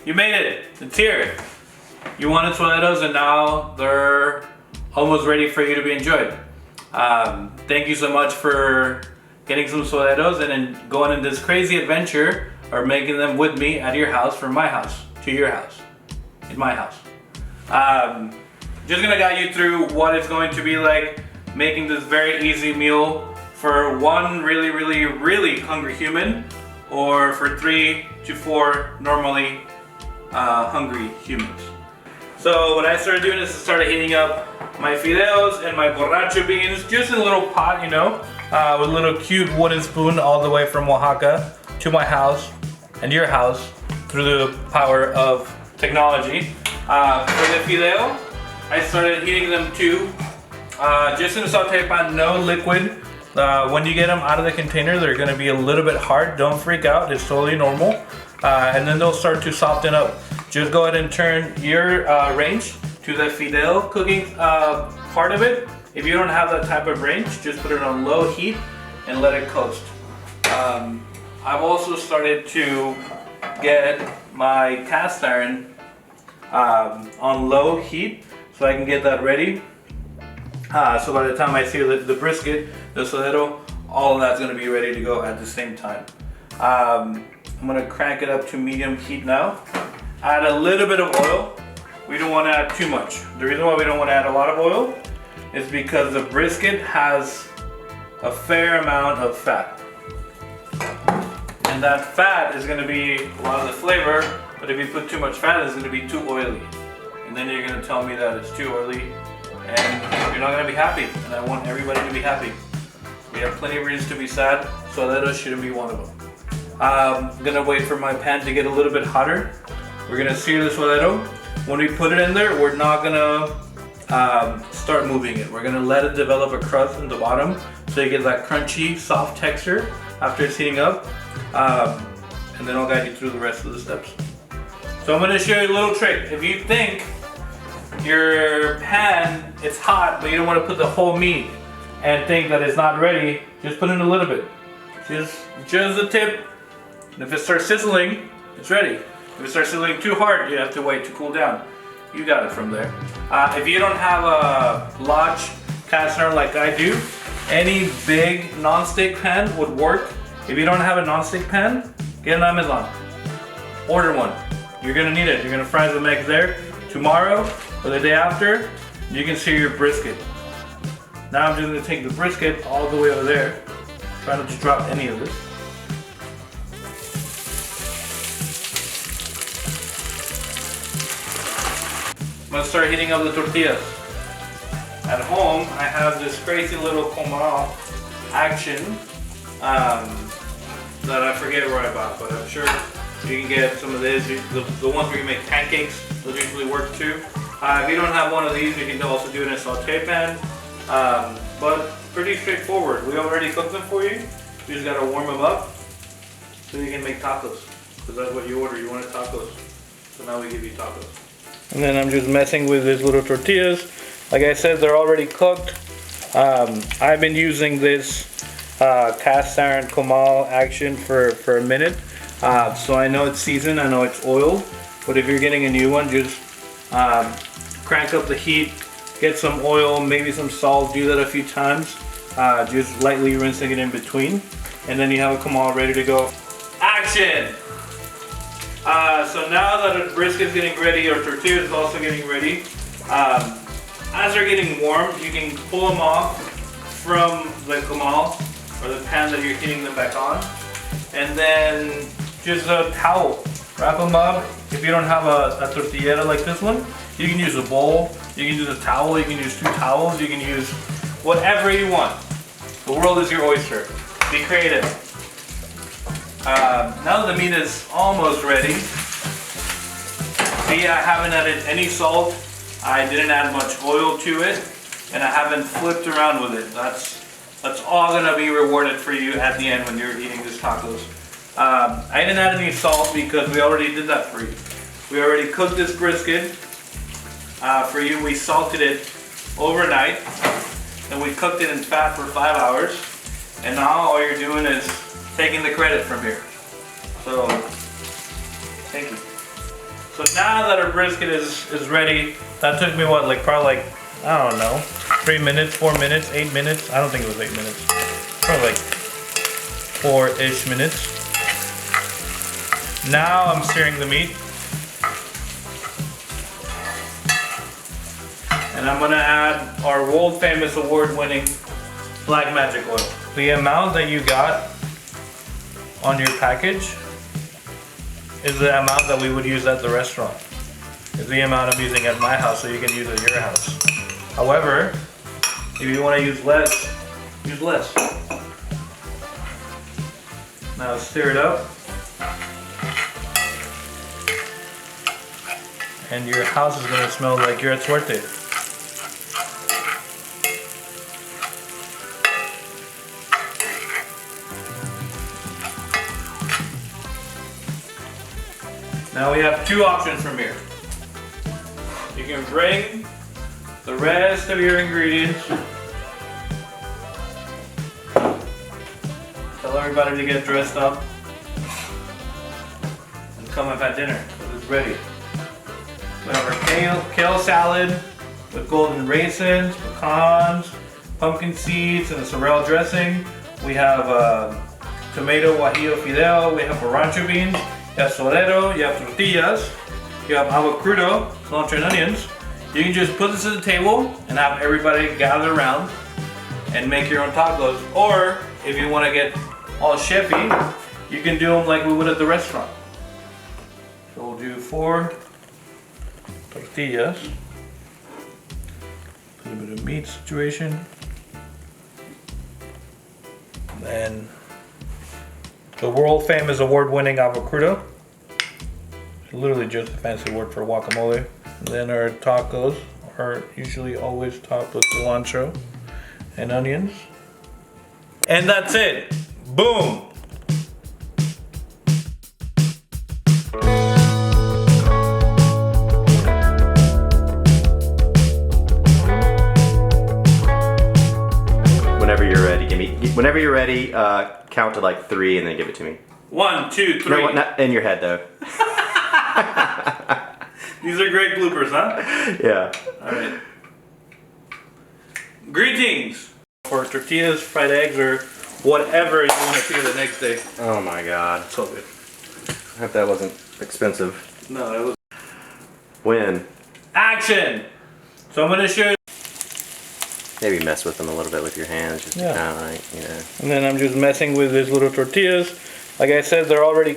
You made it. It's here. You wanted Suaderos and now they're almost ready for you to be enjoyed. Thank you so much for getting some Suaderos and then going on this crazy adventure or making them with me at your house, from my house to your house, in my house. Just gonna guide you through what it's going to be like making this very easy meal for one really hungry human, or for 3 to 4 normally hungry humans. So what I started doing is I started heating up my fideos and my borracho beans just in a little pot, you know, with a little cute wooden spoon all the way from Oaxaca to my house and your house through the power of technology. For the fideo, I started heating them too, just in a saute pan, no liquid. When you get them out of the container, they're going to be a little bit hard. Don't freak out, it's totally normal. And then they'll start to soften up. Just go ahead and turn your range to the fideo cooking part of it. If you don't have that type of range, just put it on low heat and let it coast. I've also started to get my cast iron on low heat so I can get that ready. So by the time I see the brisket, the suadero, all of that's going to be ready to go at the same time. I'm going to crank it up to medium heat now. Add a little bit of oil. We don't want to add too much. The reason why we don't want to add a lot of oil is because the brisket has a fair amount of fat. And that fat is going to be a lot of the flavor, but if you put too much fat, it's going to be too oily. And then you're going to tell me that it's too oily, and you're not going to be happy. And I want everybody to be happy. We have plenty of reasons to be sad, so that shouldn't be one of them. I'm going to wait for my pan to get a little bit hotter. We're going to sear the suadero. When we put it in there, we're not going to start moving it. We're going to let it develop a crust in the bottom so you get that crunchy, soft texture after it's heating up. And then I'll guide you through the rest of the steps. So I'm going to show you a little trick. If you think your pan is hot but you don't want to put the whole meat and think that it's not ready, just put in a little bit. Just a tip. And if it starts sizzling, it's ready. If it starts sizzling too hard, you have to wait to cool down. You got it from there. If you don't have a large cast iron like I do, any big non-stick pan would work. If you don't have a non-stick pan, get an Amazon. Order one. You're gonna need it. You're gonna fry some eggs there. Tomorrow or the day after, you can sear your brisket. Now I'm just gonna take the brisket all the way over there. Try not to drop any of this. I'm gonna start heating up the tortillas. At home, I have this crazy little comal action that I forget where I bought, but I'm sure you can get some of these. The ones where you make pancakes, those usually work too. If you don't have one of these, you can also do it in a saute pan. But pretty straightforward. We already cooked them for you. You just gotta warm them up so you can make tacos. Because that's what you order. You wanted tacos. So now we give you tacos. And then I'm just messing with these little tortillas. Like I said, they're already cooked. I've been using this cast iron comal action for a minute. So I know it's seasoned, I know it's oiled. But if you're getting a new one, just crank up the heat, get some oil, maybe some salt, do that a few times. Just lightly rinsing it in between. And then you have a comal ready to go. Action! So now that the brisket's getting ready, our tortilla is also getting ready. As they're getting warm, you can pull them off from the comal or the pan that you're heating them back on. And then just a towel, wrap them up. If you don't have a tortillera like this one, you can use a bowl, you can use a towel, you can use 2 towels, you can use whatever you want. The world is your oyster. Be creative. Now that the meat is almost ready, see, I haven't added any salt, I didn't add much oil to it, and I haven't flipped around with it. That's all gonna be rewarded for you at the end when you're eating these tacos. I didn't add any salt because we already did that for you. We already cooked this brisket for you. We salted it overnight, and we cooked it in fat for 5 hours. And now all you're doing is taking the credit from here. So, thank you. So now that our brisket is ready, that took me what, like probably like, I don't know, 3 minutes, 4 minutes, 8 minutes. I don't think it was 8 minutes. Probably like 4-ish minutes. Now I'm searing the meat. And I'm gonna add our world famous award-winning black magic oil. The amount that you got on your package is the amount that we would use at the restaurant. Is the amount I'm using at my house, so you can use at your house. However, if you want to use less, use less. Now stir it up. And your house is going to smell like you're at Suerte. Now we have two options from here. You can bring the rest of your ingredients. Tell everybody to get dressed up. And come and have dinner, because it's ready. We have our kale salad with golden raisins, pecans, pumpkin seeds, and a sorrel dressing. We have tomato guajillo fideo. We have rancho beans. You have suadero. You have tortillas. You have avocado, cilantro, and onions. You can just put this at the table and have everybody gather around and make your own tacos. Or if you want to get all chefy, you can do them like we would at the restaurant. So we'll do 4 tortillas. A little bit of meat situation. And then the world famous award-winning avocado. Literally just a fancy word for guacamole. And then our tacos are usually always topped with cilantro and onions. And that's it. Boom! Whenever you're ready, whenever you're ready, count to like 3 and then give it to me. 1, 2, 3. No, not in your head though. These are great bloopers, huh? Yeah. Alright. Greetings! For tortillas, fried eggs, or whatever you want to see the next day. Oh my god. So good. I hope that wasn't expensive. No, it was. When? Action! So I'm going to show you. Maybe mess with them a little bit with your hands, just to kind of like, you know. And then I'm just messing with these little tortillas. Like I said, they're already